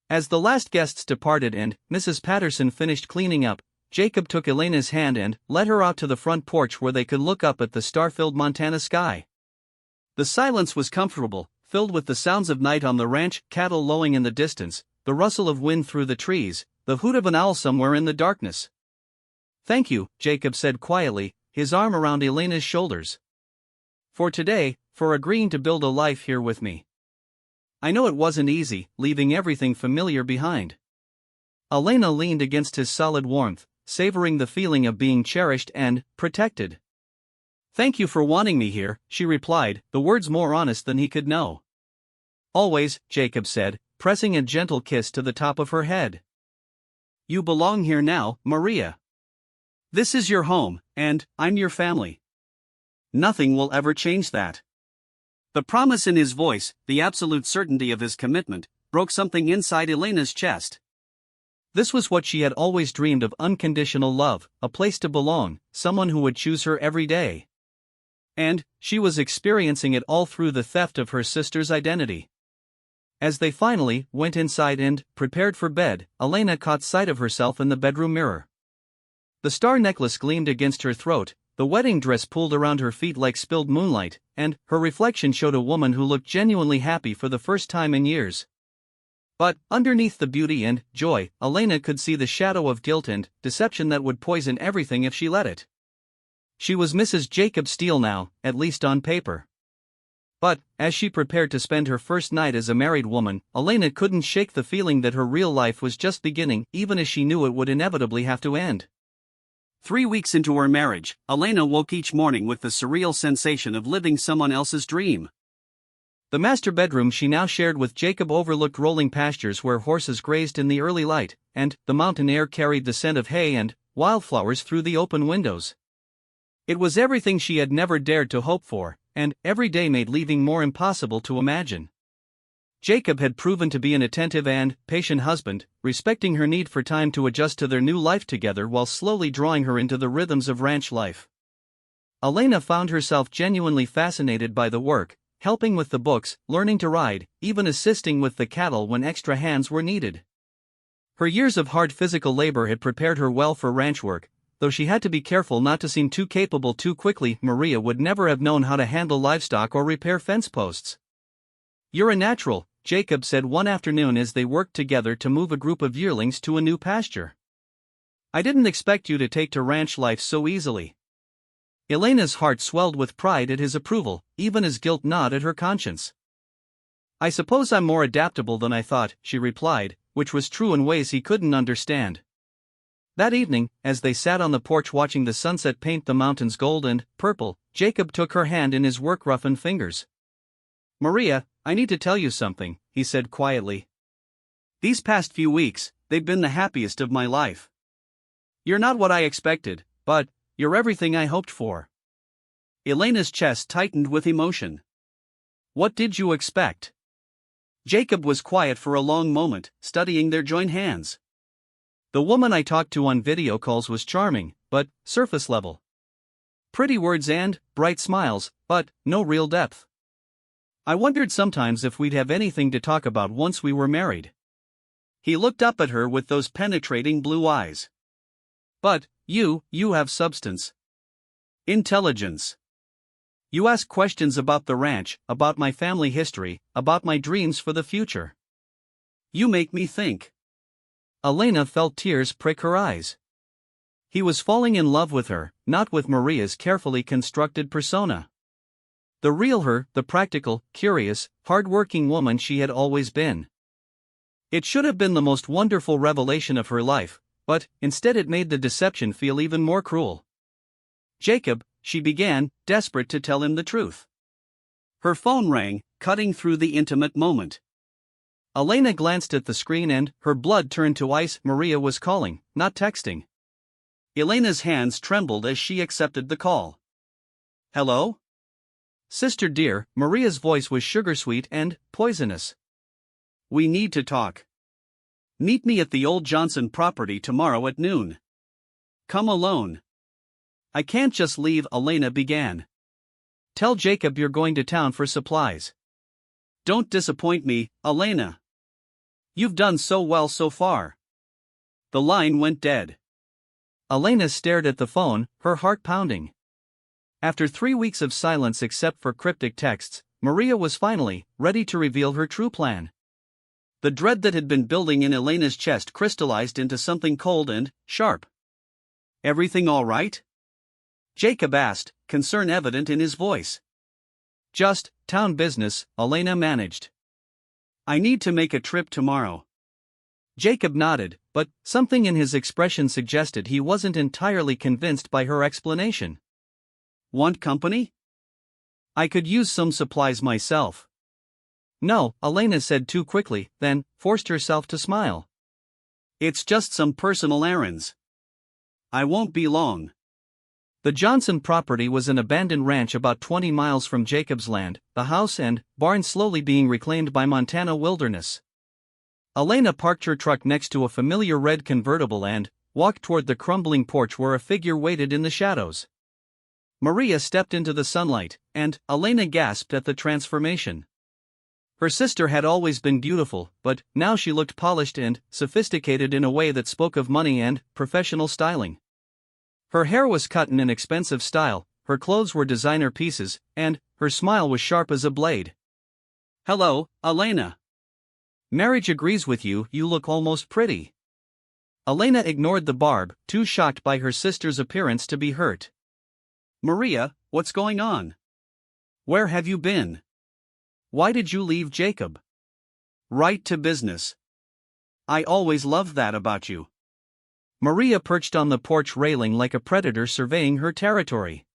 As the last guests departed and Mrs. Patterson finished cleaning up, Jacob took Elena's hand and led her out to the front porch where they could look up at the star-filled Montana sky. The silence was comfortable, filled with the sounds of night on the ranch, cattle lowing in the distance, the rustle of wind through the trees, the hoot of an owl somewhere in the darkness. Thank you, Jacob said quietly, his arm around Elena's shoulders. For today, for agreeing to build a life here with me. I know it wasn't easy, leaving everything familiar behind. Elena leaned against his solid warmth, savoring the feeling of being cherished and protected. Thank you for wanting me here, she replied, the words more honest than he could know. Always, Jacob said, pressing a gentle kiss to the top of her head. You belong here now, Maria. This is your home, and I'm your family. Nothing will ever change that. The promise in his voice, the absolute certainty of his commitment, broke something inside Elena's chest. This was what she had always dreamed of: unconditional love, a place to belong, someone who would choose her every day. And she was experiencing it all through the theft of her sister's identity. As they finally went inside and prepared for bed, Elena caught sight of herself in the bedroom mirror. The star necklace gleamed against her throat, the wedding dress pulled around her feet like spilled moonlight, and her reflection showed a woman who looked genuinely happy for the first time in years. But underneath the beauty and joy, Elena could see the shadow of guilt and deception that would poison everything if she let it. She was Mrs. Jacob Steele now, at least on paper. But, as she prepared to spend her first night as a married woman, Elena couldn't shake the feeling that her real life was just beginning, even as she knew it would inevitably have to end. 3 weeks into her marriage, Elena woke each morning with the surreal sensation of living someone else's dream. The master bedroom she now shared with Jacob overlooked rolling pastures where horses grazed in the early light, and the mountain air carried the scent of hay and wildflowers through the open windows. It was everything she had never dared to hope for, and every day made leaving more impossible to imagine. Jacob had proven to be an attentive and patient husband, respecting her need for time to adjust to their new life together while slowly drawing her into the rhythms of ranch life. Elena found herself genuinely fascinated by the work, helping with the books, learning to ride, even assisting with the cattle when extra hands were needed. Her years of hard physical labor had prepared her well for ranch work, though she had to be careful not to seem too capable too quickly. Maria would never have known how to handle livestock or repair fence posts. "You're a natural," Jacob said one afternoon as they worked together to move a group of yearlings to a new pasture. "I didn't expect you to take to ranch life so easily." Elena's heart swelled with pride at his approval, even as guilt gnawed at her conscience. "I suppose I'm more adaptable than I thought," she replied, which was true in ways he couldn't understand. That evening, as they sat on the porch watching the sunset paint the mountains gold and purple, Jacob took her hand in his work-roughened fingers. "Maria, I need to tell you something," he said quietly. "These past few weeks, they've been the happiest of my life. You're not what I expected, but you're everything I hoped for." Elena's chest tightened with emotion. "What did you expect?" Jacob was quiet for a long moment, studying their joined hands. "The woman I talked to on video calls was charming, but surface level. Pretty words and bright smiles, but no real depth. I wondered sometimes if we'd have anything to talk about once we were married." He looked up at her with those penetrating blue eyes. "But you have substance. Intelligence. You ask questions about the ranch, about my family history, about my dreams for the future. You make me think." Elena felt tears prick her eyes. He was falling in love with her, not with Maria's carefully constructed persona. The real her, the practical, curious, hard-working woman she had always been. It should have been the most wonderful revelation of her life, but instead it made the deception feel even more cruel. "Jacob," she began, desperate to tell him the truth. Her phone rang, cutting through the intimate moment. Elena glanced at the screen and her blood turned to ice. Maria was calling, not texting. Elena's hands trembled as she accepted the call. "Hello?" "Sister dear," Maria's voice was sugar-sweet and poisonous. "We need to talk. Meet me at the old Johnson property tomorrow at noon. Come alone." "I can't just leave," Elena began. "Tell Jacob you're going to town for supplies." "Don't disappoint me, Elena. You've done so well so far." The line went dead. Elena stared at the phone, her heart pounding. After 3 weeks of silence except for cryptic texts, Maria was finally ready to reveal her true plan. The dread that had been building in Elena's chest crystallized into something cold and sharp. "Everything all right?" Jacob asked, concern evident in his voice. "Just town business," Elena managed. "I need to make a trip tomorrow." Jacob nodded, but something in his expression suggested he wasn't entirely convinced by her explanation. "Want company?" "I could use some supplies myself." "No," Elena said too quickly, then forced herself to smile. "It's just some personal errands. I won't be long." The Johnson property was an abandoned ranch about 20 miles from Jacob's land, the house and barn slowly being reclaimed by Montana wilderness. Elena parked her truck next to a familiar red convertible and walked toward the crumbling porch where a figure waited in the shadows. Maria stepped into the sunlight, and Elena gasped at the transformation. Her sister had always been beautiful, but now she looked polished and sophisticated in a way that spoke of money and professional styling. Her hair was cut in an expensive style, her clothes were designer pieces, and her smile was sharp as a blade. "Hello, Elena. Marriage agrees with you, you look almost pretty." Elena ignored the barb, too shocked by her sister's appearance to be hurt. "Maria, what's going on? Where have you been? Why did you leave Jacob?" "Right to business. I always loved that about you." Maria perched on the porch railing like a predator surveying her territory.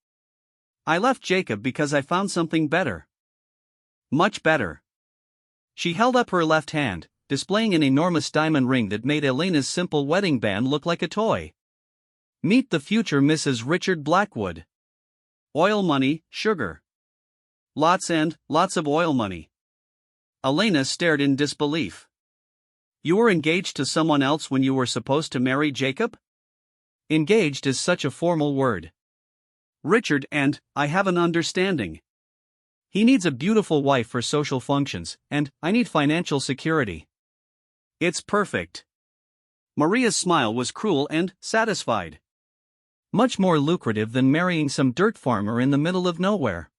"I left Jacob because I found something better. Much better." She held up her left hand, displaying an enormous diamond ring that made Elena's simple wedding band look like a toy. "Meet the future Mrs. Richard Blackwood. Oil money, sugar. Lots and lots of oil money." Elena stared in disbelief. "You were engaged to someone else when you were supposed to marry Jacob?" "Engaged is such a formal word." "Richard and I have an understanding." He needs a beautiful wife for social functions, and I need financial security. It's perfect. Maria's smile was cruel and satisfied. Much more lucrative than marrying some dirt farmer in the middle of nowhere.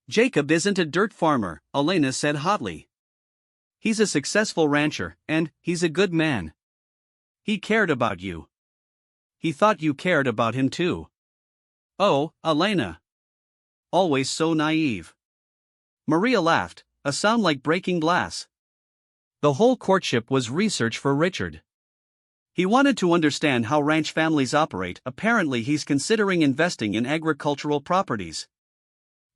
Jacob isn't a dirt farmer, Elena said hotly. He's a successful rancher, and he's a good man. He cared about you. He thought you cared about him too. Oh, Elena. Always so naive. Maria laughed, a sound like breaking glass. The whole courtship was research for Richard. He wanted to understand how ranch families operate. Apparently he's considering investing in agricultural properties.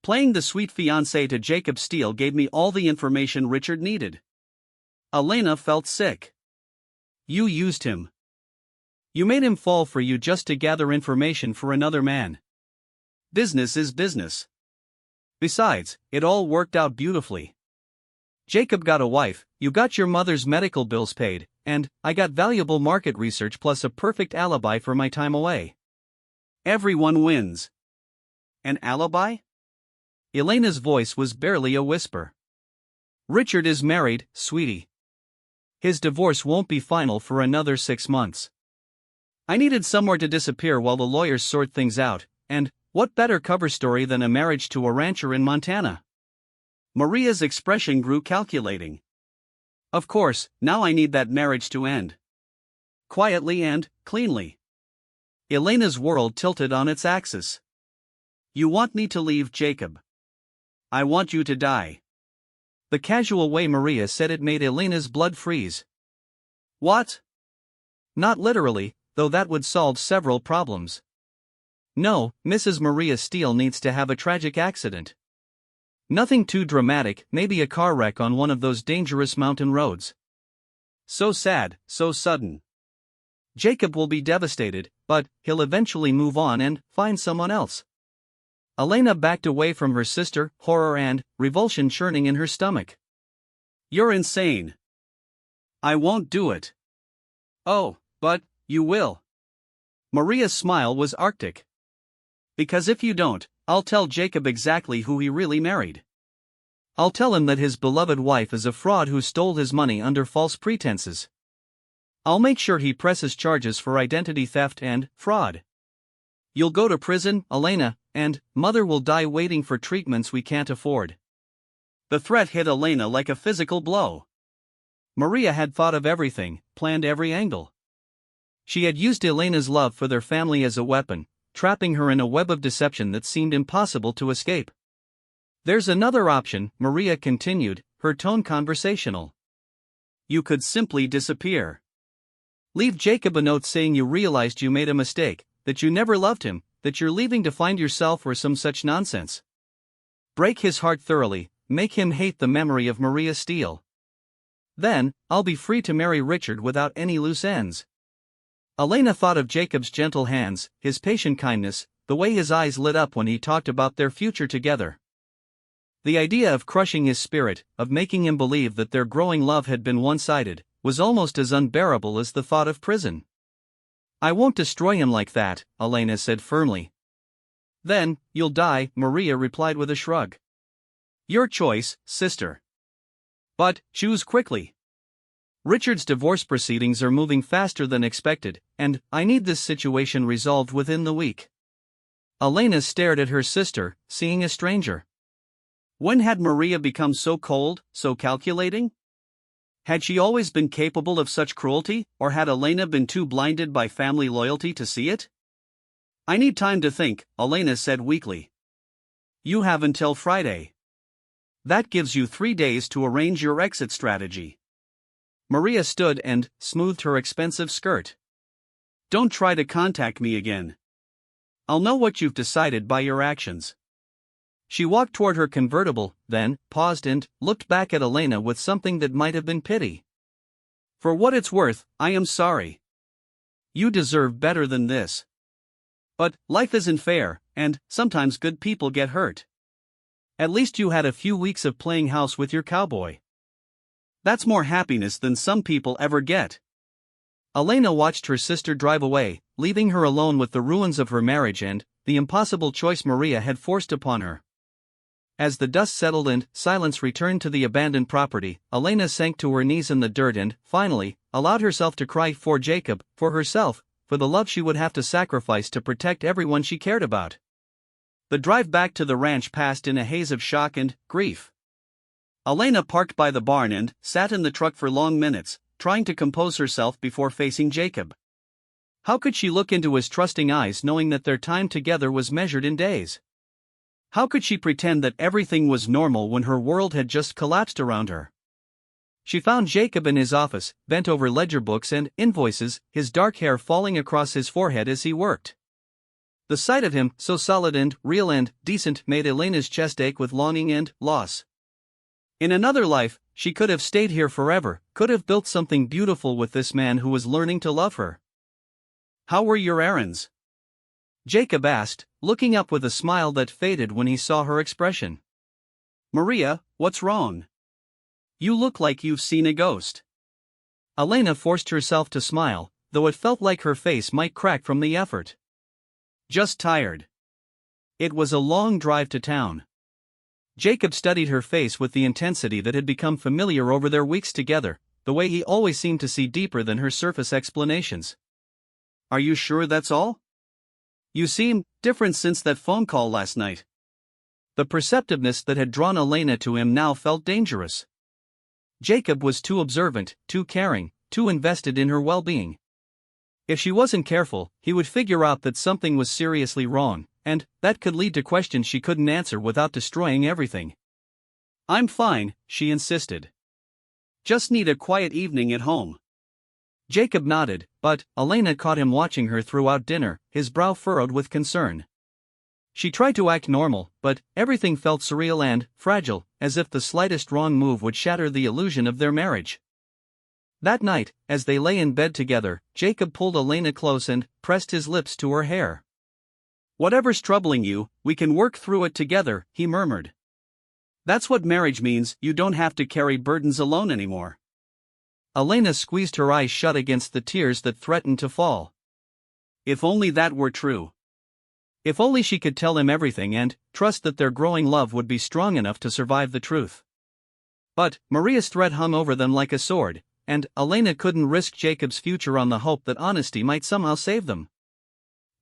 Playing the sweet fiancé to Jacob Steele gave me all the information Richard needed. Elena felt sick. You used him. You made him fall for you just to gather information for another man. Business is business. Besides, it all worked out beautifully. Jacob got a wife, you got your mother's medical bills paid, and I got valuable market research plus a perfect alibi for my time away. Everyone wins. An alibi? Elena's voice was barely a whisper. Richard is married, sweetie. His divorce won't be final for another 6 months. I needed somewhere to disappear while the lawyers sort things out, and what better cover story than a marriage to a rancher in Montana? Maria's expression grew calculating. Of course, now I need that marriage to end. Quietly and cleanly. Elena's world tilted on its axis. You want me to leave Jacob? I want you to die. The casual way Maria said it made Elena's blood freeze. What? Not literally, though that would solve several problems. No, Mrs. Maria Steele needs to have a tragic accident. Nothing too dramatic, maybe a car wreck on one of those dangerous mountain roads. So sad, so sudden. Jacob will be devastated, but he'll eventually move on and find someone else. Elena backed away from her sister, horror and revulsion churning in her stomach. You're insane. I won't do it. Oh, but you will. Maria's smile was arctic. Because if you don't, I'll tell Jacob exactly who he really married. I'll tell him that his beloved wife is a fraud who stole his money under false pretenses. I'll make sure he presses charges for identity theft and fraud. You'll go to prison, Elena, and Mother will die waiting for treatments we can't afford. The threat hit Elena like a physical blow. Maria had thought of everything, planned every angle. She had used Elena's love for their family as a weapon, trapping her in a web of deception that seemed impossible to escape. There's another option, Maria continued, her tone conversational. You could simply disappear. Leave Jacob a note saying you realized you made a mistake, that you never loved him, that you're leaving to find yourself or some such nonsense. Break his heart thoroughly, make him hate the memory of Maria Steele. Then, I'll be free to marry Richard without any loose ends. Elena thought of Jacob's gentle hands, his patient kindness, the way his eyes lit up when he talked about their future together. The idea of crushing his spirit, of making him believe that their growing love had been one-sided, was almost as unbearable as the thought of prison. I won't destroy him like that, Elena said firmly. Then, you'll die, Maria replied with a shrug. Your choice, sister. But, choose quickly. Richard's divorce proceedings are moving faster than expected, and I need this situation resolved within the week. Elena stared at her sister, seeing a stranger. When had Maria become so cold, so calculating? Had she always been capable of such cruelty, or had Elena been too blinded by family loyalty to see it? I need time to think, Elena said weakly. You have until Friday. That gives you 3 days to arrange your exit strategy. Maria stood and smoothed her expensive skirt. Don't try to contact me again. I'll know what you've decided by your actions. She walked toward her convertible, then paused and looked back at Elena with something that might have been pity. For what it's worth, I am sorry. You deserve better than this. But life isn't fair, and sometimes good people get hurt. At least you had a few weeks of playing house with your cowboy. That's more happiness than some people ever get. Elena watched her sister drive away, leaving her alone with the ruins of her marriage and the impossible choice Maria had forced upon her. As the dust settled and silence returned to the abandoned property, Elena sank to her knees in the dirt and, finally, allowed herself to cry for Jacob, for herself, for the love she would have to sacrifice to protect everyone she cared about. The drive back to the ranch passed in a haze of shock and grief. Elena parked by the barn and sat in the truck for long minutes, trying to compose herself before facing Jacob. How could she look into his trusting eyes knowing that their time together was measured in days? How could she pretend that everything was normal when her world had just collapsed around her? She found Jacob in his office, bent over ledger books and invoices, his dark hair falling across his forehead as he worked. The sight of him, so solid and real and decent, made Elena's chest ache with longing and loss. In another life, she could have stayed here forever, could have built something beautiful with this man who was learning to love her. "How were your errands?" Jacob asked, looking up with a smile that faded when he saw her expression. "Maria, what's wrong? You look like you've seen a ghost." Elena forced herself to smile, though it felt like her face might crack from the effort. "Just tired." It was a long drive to town. Jacob studied her face with the intensity that had become familiar over their weeks together, the way he always seemed to see deeper than her surface explanations. "Are you sure that's all? You seem different since that phone call last night." The perceptiveness that had drawn Elena to him now felt dangerous. Jacob was too observant, too caring, too invested in her well-being. If she wasn't careful, he would figure out that something was seriously wrong, and that could lead to questions she couldn't answer without destroying everything. "I'm fine," she insisted. "Just need a quiet evening at home." Jacob nodded, but Elena caught him watching her throughout dinner, his brow furrowed with concern. She tried to act normal, but everything felt surreal and fragile, as if the slightest wrong move would shatter the illusion of their marriage. That night, as they lay in bed together, Jacob pulled Elena close and pressed his lips to her hair. "Whatever's troubling you, we can work through it together," he murmured. "That's what marriage means, you don't have to carry burdens alone anymore." Elena squeezed her eyes shut against the tears that threatened to fall. If only that were true. If only she could tell him everything and trust that their growing love would be strong enough to survive the truth. But Maria's threat hung over them like a sword, and Elena couldn't risk Jacob's future on the hope that honesty might somehow save them.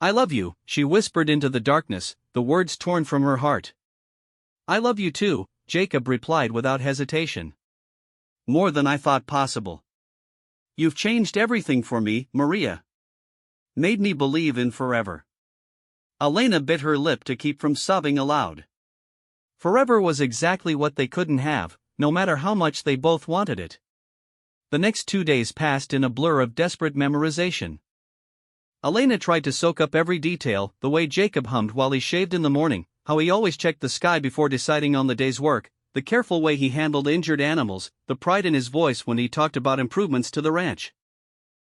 "I love you," she whispered into the darkness, the words torn from her heart. "I love you too," Jacob replied without hesitation. "More than I thought possible. You've changed everything for me, Maria. Made me believe in forever." Elena bit her lip to keep from sobbing aloud. Forever was exactly what they couldn't have, no matter how much they both wanted it. The next 2 days passed in a blur of desperate memorization. Elena tried to soak up every detail, the way Jacob hummed while he shaved in the morning, how he always checked the sky before deciding on the day's work, the careful way he handled injured animals, the pride in his voice when he talked about improvements to the ranch.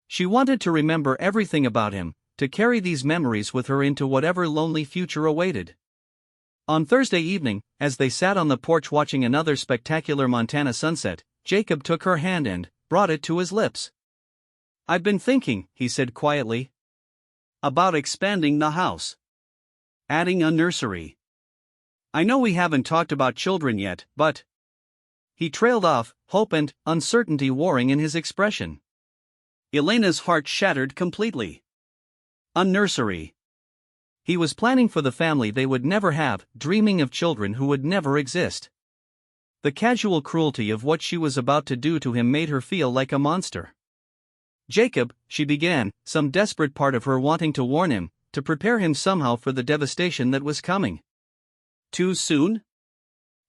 She wanted to remember everything about him, to carry these memories with her into whatever lonely future awaited. On Thursday evening, as they sat on the porch watching another spectacular Montana sunset, Jacob took her hand and brought it to his lips. "I've been thinking," he said quietly, "about expanding the house. Adding a nursery. I know we haven't talked about children yet, but..." He trailed off, hope and uncertainty warring in his expression. Elena's heart shattered completely. A nursery. He was planning for the family they would never have, dreaming of children who would never exist. The casual cruelty of what she was about to do to him made her feel like a monster. "Jacob," she began, some desperate part of her wanting to warn him, to prepare him somehow for the devastation that was coming. "Too soon?"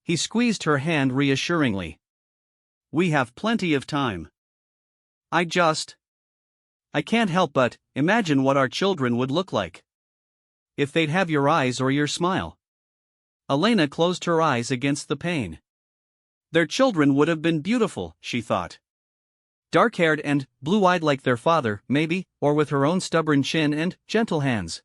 He squeezed her hand reassuringly. "We have plenty of time. I can't help but imagine what our children would look like. If they'd have your eyes or your smile." Elena closed her eyes against the pain. Their children would have been beautiful, she thought. Dark-haired and blue-eyed like their father, maybe, or with her own stubborn chin and gentle hands.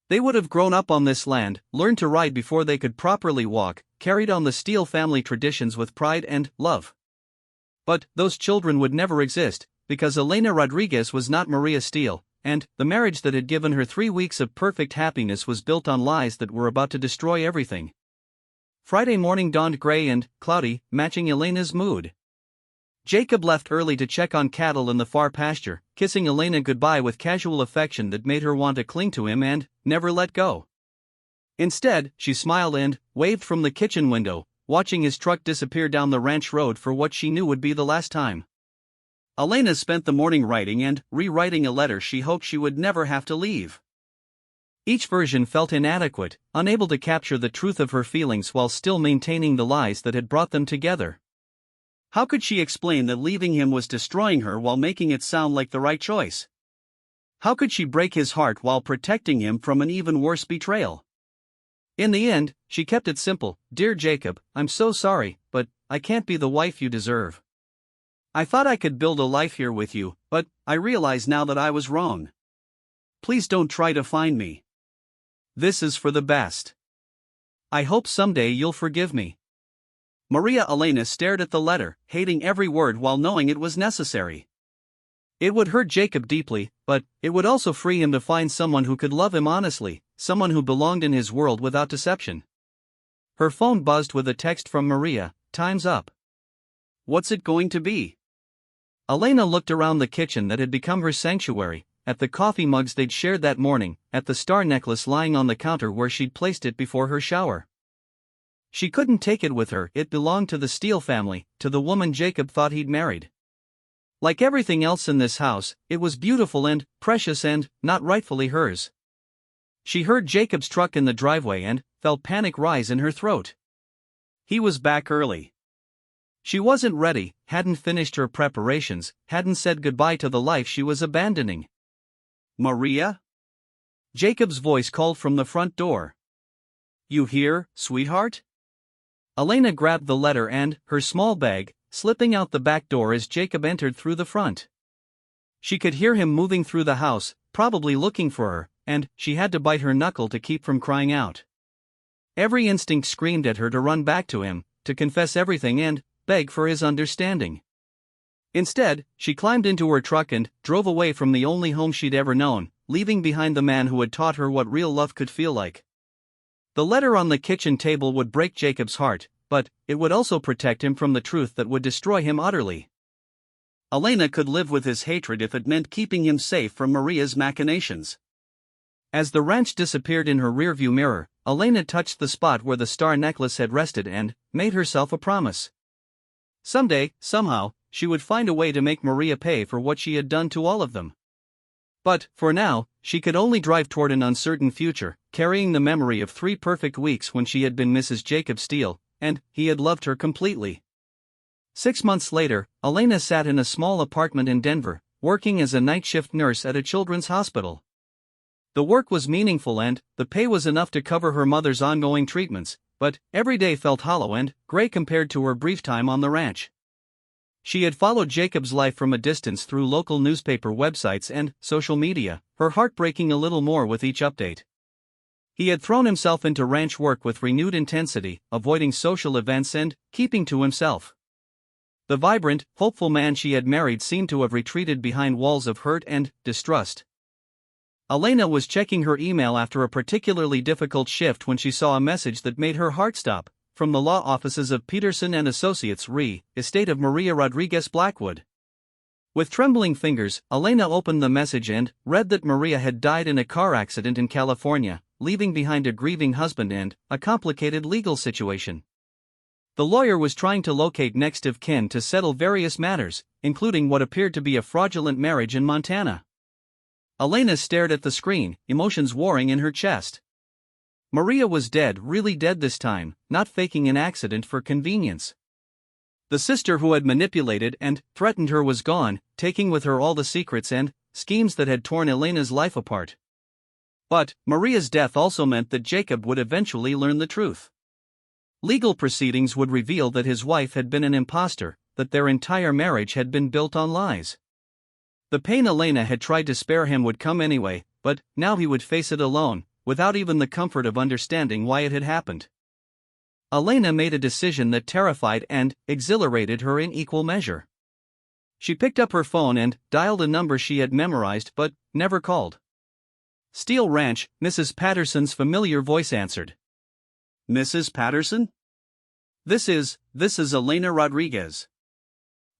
They would have grown up on this land, learned to ride before they could properly walk, carried on the Steele family traditions with pride and love. But those children would never exist, because Elena Rodriguez was not Maria Steele, and the marriage that had given her 3 weeks of perfect happiness was built on lies that were about to destroy everything. Friday morning dawned gray and cloudy, matching Elena's mood. Jacob left early to check on cattle in the far pasture, kissing Elena goodbye with casual affection that made her want to cling to him and never let go. Instead, she smiled and waved from the kitchen window, watching his truck disappear down the ranch road for what she knew would be the last time. Elena spent the morning writing and rewriting a letter she hoped she would never have to leave. Each version felt inadequate, unable to capture the truth of her feelings while still maintaining the lies that had brought them together. How could she explain that leaving him was destroying her while making it sound like the right choice? How could she break his heart while protecting him from an even worse betrayal? In the end, she kept it simple. Dear Jacob, I'm so sorry, but I can't be the wife you deserve. I thought I could build a life here with you, but I realize now that I was wrong. Please don't try to find me. This is for the best. I hope someday you'll forgive me. Maria Elena stared at the letter, hating every word while knowing it was necessary. It would hurt Jacob deeply, but it would also free him to find someone who could love him honestly, someone who belonged in his world without deception. Her phone buzzed with a text from Maria. Time's up. What's it going to be? Elena looked around the kitchen that had become her sanctuary, at the coffee mugs they'd shared that morning, at the star necklace lying on the counter where she'd placed it before her shower. She couldn't take it with her. It belonged to the Steele family, to the woman Jacob thought he'd married. Like everything else in this house, it was beautiful and precious and not rightfully hers. She heard Jacob's truck in the driveway and felt panic rise in her throat. He was back early. She wasn't ready, hadn't finished her preparations, hadn't said goodbye to the life she was abandoning. Maria? Jacob's voice called from the front door. You here, sweetheart? Elena grabbed the letter and her small bag, slipping out the back door as Jacob entered through the front. She could hear him moving through the house, probably looking for her, and she had to bite her knuckle to keep from crying out. Every instinct screamed at her to run back to him, to confess everything and beg for his understanding. Instead, she climbed into her truck and drove away from the only home she'd ever known, leaving behind the man who had taught her what real love could feel like. The letter on the kitchen table would break Jacob's heart, but it would also protect him from the truth that would destroy him utterly. Elena could live with his hatred if it meant keeping him safe from Maria's machinations. As the ranch disappeared in her rearview mirror, Elena touched the spot where the star necklace had rested and made herself a promise. Someday, somehow, she would find a way to make Maria pay for what she had done to all of them. But, for now, she could only drive toward an uncertain future, carrying the memory of 3 perfect weeks when she had been Mrs. Jacob Steele, and he had loved her completely. 6 months later, Elena sat in a small apartment in Denver, working as a night shift nurse at a children's hospital. The work was meaningful and the pay was enough to cover her mother's ongoing treatments, but every day felt hollow and gray compared to her brief time on the ranch. She had followed Jacob's life from a distance through local newspaper websites and social media, her heart breaking a little more with each update. He had thrown himself into ranch work with renewed intensity, avoiding social events and keeping to himself. The vibrant, hopeful man she had married seemed to have retreated behind walls of hurt and distrust. Elena was checking her email after a particularly difficult shift when she saw a message that made her heart stop, from the law offices of Peterson and Associates Re, estate of Maria Rodriguez Blackwood. With trembling fingers, Elena opened the message and read that Maria had died in a car accident in California, leaving behind a grieving husband and a complicated legal situation. The lawyer was trying to locate next of kin to settle various matters, including what appeared to be a fraudulent marriage in Montana. Elena stared at the screen, emotions warring in her chest. Maria was dead, really dead this time, not faking an accident for convenience. The sister who had manipulated and threatened her was gone, taking with her all the secrets and schemes that had torn Elena's life apart. But Maria's death also meant that Jacob would eventually learn the truth. Legal proceedings would reveal that his wife had been an imposter, that their entire marriage had been built on lies. The pain Elena had tried to spare him would come anyway, but now he would face it alone, without even the comfort of understanding why it had happened. Elena made a decision that terrified and exhilarated her in equal measure. She picked up her phone and dialed a number she had memorized but never called. Steele Ranch, Mrs. Patterson's familiar voice answered. Mrs. Patterson? This is Elena Rodriguez.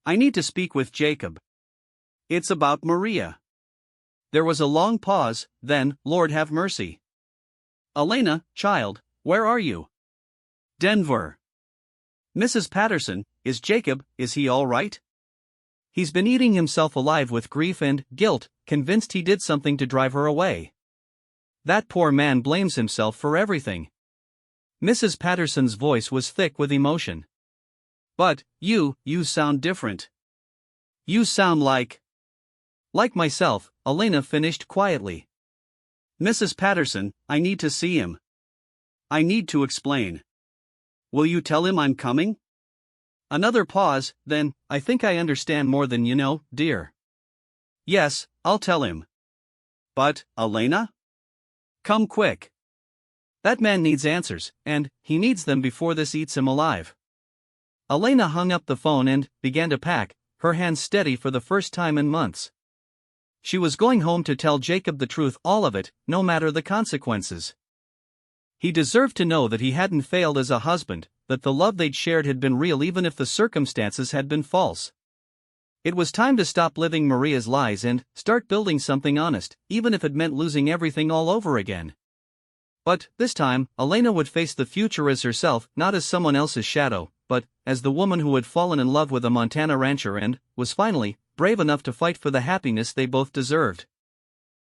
I need to speak with Jacob. It's about Maria. There was a long pause, then, Lord have mercy. Elena, child, where are you? Denver. Mrs. Patterson, is he all right? He's been eating himself alive with grief and guilt, convinced he did something to drive her away. That poor man blames himself for everything. Mrs. Patterson's voice was thick with emotion. But, you sound different. You sound like myself, Elena finished quietly. Mrs. Patterson, I need to see him. I need to explain. Will you tell him I'm coming? Another pause, then, I think I understand more than you know, dear. Yes, I'll tell him. But, Elena? Come quick. That man needs answers, and he needs them before this eats him alive. Elena hung up the phone and began to pack, her hands steady for the first time in months. She was going home to tell Jacob the truth, all of it, no matter the consequences. He deserved to know that he hadn't failed as a husband, that the love they'd shared had been real even if the circumstances had been false. It was time to stop living Maria's lies and start building something honest, even if it meant losing everything all over again. But, this time, Elena would face the future as herself, not as someone else's shadow, but as the woman who had fallen in love with a Montana rancher and was finally brave enough to fight for the happiness they both deserved.